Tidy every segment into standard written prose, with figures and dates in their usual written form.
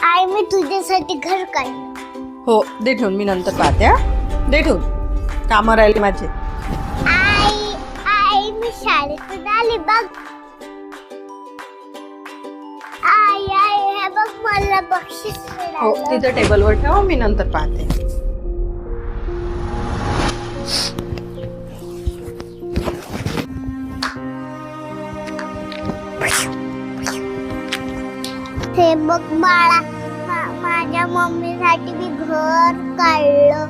आई मी तुझ्यासाठी घर काढलं. हो दे ठेवून, मी नंतर पाहते. हा दे ठेवून, कामं राहिले माझे. आई आई मी शाळेतून आली बघ. आई आई हे बघ मला बक्षीस हो मिळालं. तिथं टेबलवर ठेव, मी नंतर पाहते. हे बघ बाळा, माझ्या मम्मीसाठी मी घर काढलं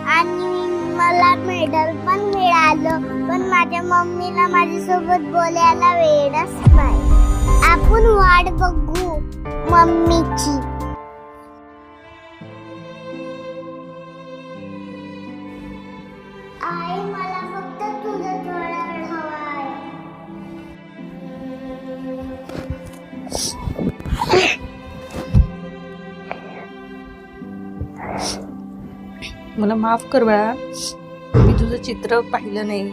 आणि मला मेडल पण मिळालं. पण माझ्या मम्मीला माझ्यासोबत बोलायला वेळच नाही. आपण वाट बघू मम्मीची. आई मला फक्त तुझा थोडा वेळ हवा आहे. मला माफ कर बाळा, मी तुझं चित्र पाहिलं नाही,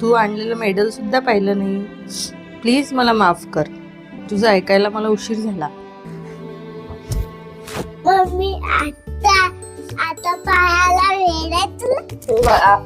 तू आणलेलं मेडल सुद्धा पाहिलं नाही. प्लीज मला माफ कर, तुझं ऐकायला मला उशीर झाला. मम्मी आता आता पाहायला वेळ आहे तुला. बाळा